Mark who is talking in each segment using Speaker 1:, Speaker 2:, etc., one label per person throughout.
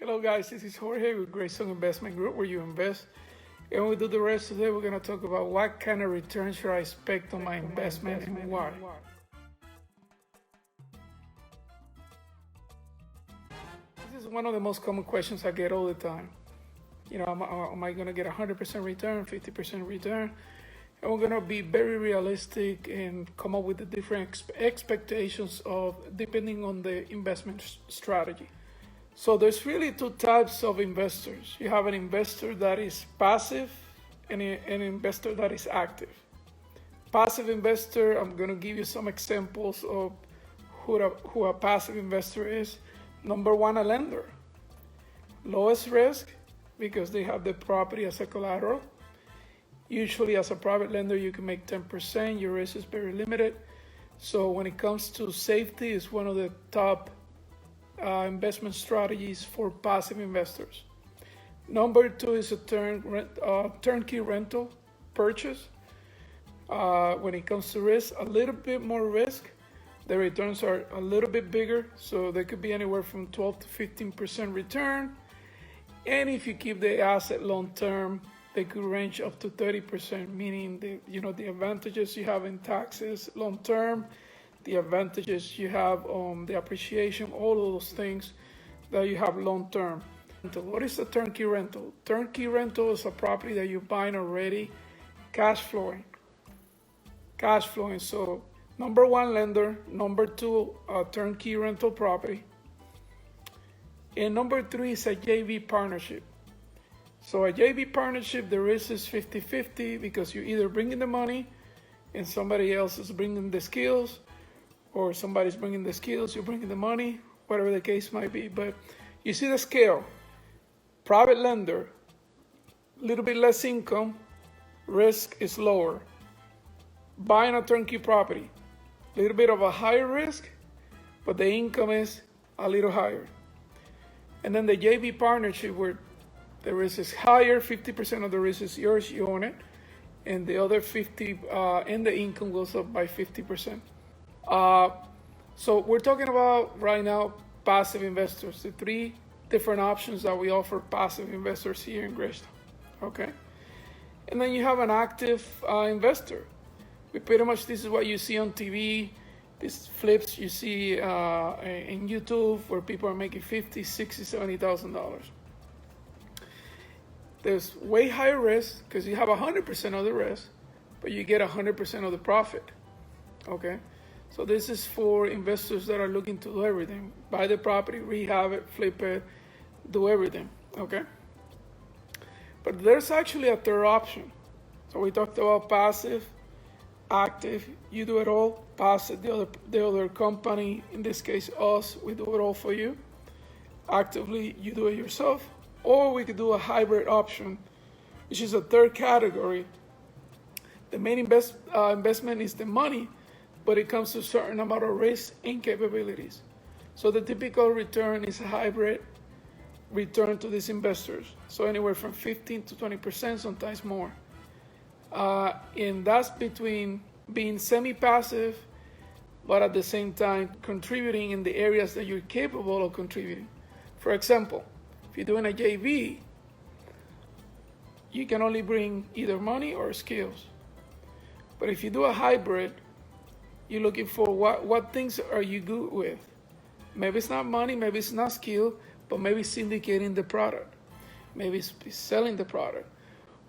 Speaker 1: Hello guys, this is Jorge with Greystone Investment Group where you invest. And when we do the rest today, we're going to talk about what kind of return should I expect on my investment and why. This is one of the most common questions I get all the time. Am I going to get 100% return, 50% return? And we're going to be very realistic and come up with the different expectations of depending on the investment strategy. So there's really two types of investors. You have an investor that is passive and an investor that is active. Passive investor, I'm going to give you some examples of who a passive investor is. Number one, a lender. Lowest risk because they have the property as a collateral. Usually as a private lender, you can make 10%. Your risk is very limited. So when it comes to safety, it's one of the top investment strategies for passive investors. Number two is a turnkey rental purchase. When it comes to risk, a little bit more risk. The returns are a little bit bigger, so they could be anywhere from 12 to 15% return. And if you keep the asset long term, they could range up to 30%, meaning the advantages you have in taxes long term, the advantages you have on the appreciation, all of those things that you have long term. What is a turnkey rental? Turnkey rental is a property that you're buying already, cash flowing. So number one, lender. Number two, a turnkey rental property. And number three is a JV partnership. So a JV partnership, the risk is 50-50 because you're either bringing the money and somebody else is bringing the skills, or somebody's bringing the skills, you're bringing the money, whatever the case might be. But you see the scale. Private lender, a little bit less income, risk is lower. Buying a turnkey property, a little bit of a higher risk, but the income is a little higher. And then the JV partnership, where the risk is higher, 50% of the risk is yours, you own it, and the other 50, and the income goes up by 50%. So we're talking about right now passive investors, the three different options that we offer passive investors here in Greystone. Okay, and then you have an active investor. Pretty much this is what you see on TV. These flips you see in YouTube where people are making $50,000, $60,000, $70,000. There's way higher risk because you have 100% of the risk, but you get 100% of the profit. Okay. So this is for investors that are looking to do everything. Buy the property, rehab it, flip it, do everything, okay? But there's actually a third option. So we talked about passive, active, you do it all. Passive, the other company, in this case us, we do it all for you. Actively, you do it yourself. Or we could do a hybrid option, which is a third category. The main investment is the money, but it comes to a certain amount of risk and capabilities. So the typical return is a hybrid return to these investors. So anywhere from 15 to 20%, sometimes more. And that's between being semi-passive, but at the same time contributing in the areas that you're capable of contributing. For example, if you're doing a JV, you can only bring either money or skills. But if you do a hybrid, you're looking for what things are you good with. Maybe it's not money, maybe it's not skill, but maybe syndicating the product. Maybe it's selling the product.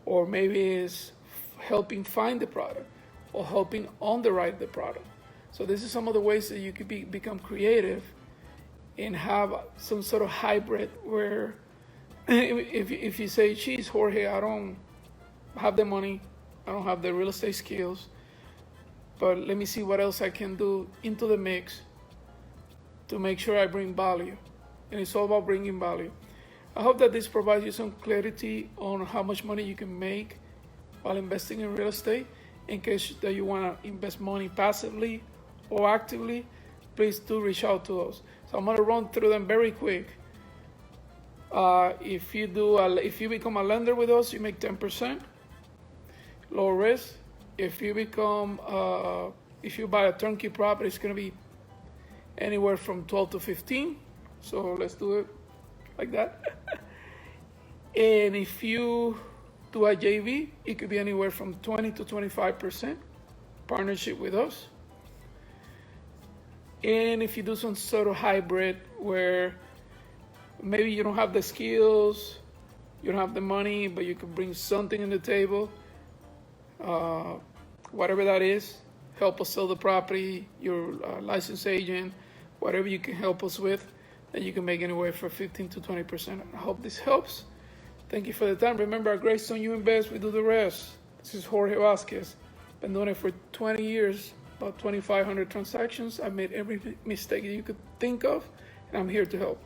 Speaker 1: Or maybe it's helping find the product or helping underwrite the product. So this is some of the ways that you could become creative and have some sort of hybrid where if you say, geez, Jorge, I don't have the money, I don't have the real estate skills, but let me see what else I can do into the mix to make sure I bring value. And it's all about bringing value. I hope that this provides you some clarity on how much money you can make while investing in real estate. In case that you want to invest money passively or actively, please do reach out to us. So I'm going to run through them very quick. If you become a lender with us, you make 10%, low risk. If you buy a turnkey property, it's going to be anywhere from 12 to 15. So let's do it. like that. And if you do a JV, it could be anywhere from 20 to 25% partnership with us. And if you do some sort of hybrid where maybe you don't have the skills, you don't have the money, but you can bring something on the table, whatever that is, help us sell the property, your licensed agent, whatever you can help us with, then you can make anywhere from 15 to 20%. I hope this helps. Thank you for the time. Remember, at Greystone You Invest, we do the rest. This is Jorge Vasquez. Been doing it for 20 years, about 2,500 transactions. I've made every mistake you could think of, and I'm here to help.